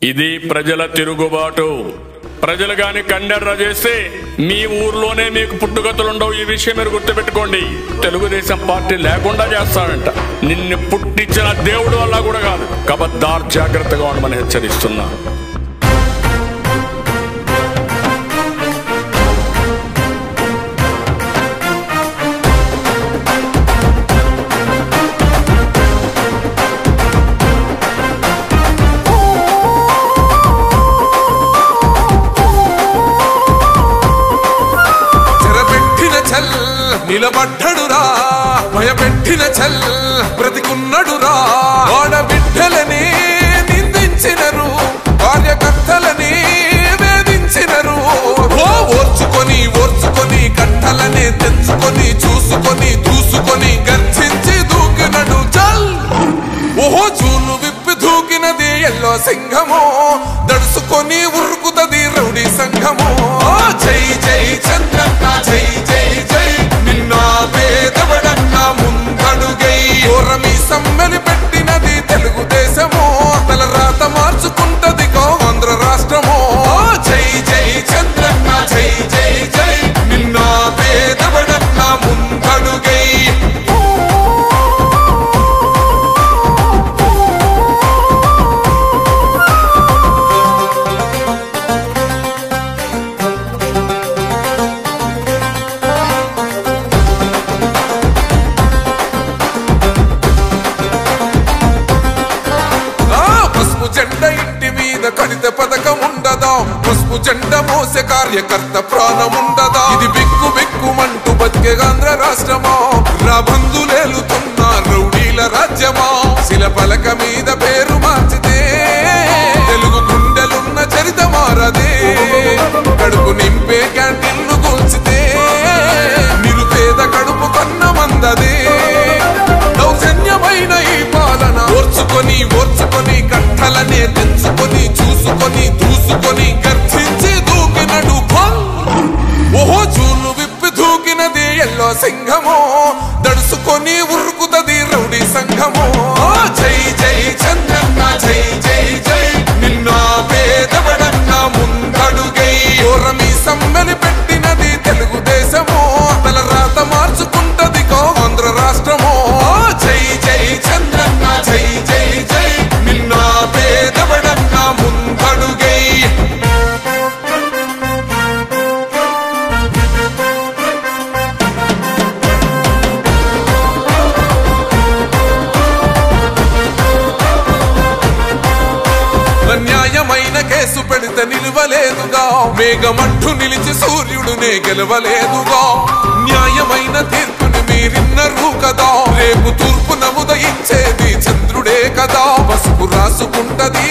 ఇది ప్రజల తిరుగుబాటు. ప్రజలు గాని కండెర్ర చేస్తే మీ ఊర్లోనే మీకు పుట్టుగతులుండవు. ఈ విషయం మీరు గుర్తుపెట్టుకోండి. తెలుగుదేశం పార్టీ లేకుండా చేస్తాడంట. నిన్ను పుట్టించిన దేవుడు వల్ల కూడా కాదు. కబద్దార్, జాగ్రత్తగా ఉండమని హెచ్చరిస్తున్నా. నిలబడ్డడురా భయపెట్టిన చల్ బ్రతికున్నడురా. ఆడబిడ్డలని నిందించినరు, కార్యకర్తలని వేధించినరు. ఓర్చుకొని ఓర్చుకొని కట్టలనే తెంచుకొని చూసుకొని దూసుకొని గర్జించి దూకినడు చల్. ఓహో జూలు విప్పి దూకినది ఎల్లో సింహము, దడుసుకొని ఉరుకుతది రౌడీ సంఘము. జై జై చంద్రన్న జై జై జై, నిన్న పేదవడన్న ముందడుగై. ఓరమి సమ్మెలి పెట్టినది తెలుగుదేశము, తల రాత మార్చుకుంటది ఆంధ్ర రాష్ట్రము. జై జై చంద్రన్న జై జై జై, నిన్న పేదవడన్న ముందడుగై. జెండ ఇంటి మీద కడిత పథకం ఉండదా, పసుపు జెండ మోసే కార్యకర్త ప్రాణముండదా. ఇది బిక్కు బిక్కుమంటూ బతికే ఆంధ్ర రాష్ట్రమా, రాబందులేలుతున్న రౌడీల రాజ్యమా. శిల పలక మీద పేరు మార్చితే తెలుగు గుండెలున్న చరిత మారదే. కడుపు నింపే క్యాంటీన్లు కూల్చితే నిరుపేద కడుపు కన్న మందదే. దౌర్జన్యమైన ఈ పాలన ఓర్చుకొని ఓర్చుకొని కట్టలనే తెంచుకొని చూసుకొని దూసుకొని గర్జించి దూకినడు ఫల్. ఓహో జూలు విప్పి దూకినది ఎల్లో సింహము, దడుసుకొని ఉరుకుతది రౌడీ సంఘము. జై జై చంద్రన్న జై జై జై, నిన్న పేదవడన్న ముందడుగై. ఓరమి సమ్మెలి పెట్టినది తెలుగుదేశము, తల రాత మార్చుకుంటది ఆంధ్ర రాష్ట్రము. జై జై చంద్రన్న జై జై జై, నిన్న పేదవడన్న ముందడుగై. అన్యాయమైన కేసు పెడితే నిలవలేదుగా, మేఘమంటూ నిలిచి సూర్యుడునే గెలవలేదుగా. న్యాయమైన తీర్పుని మీరిన్నరు కదా, రేపు తూర్పున ఉదయించేది చంద్రుడే కదా. పసుపు రాసుకుంటది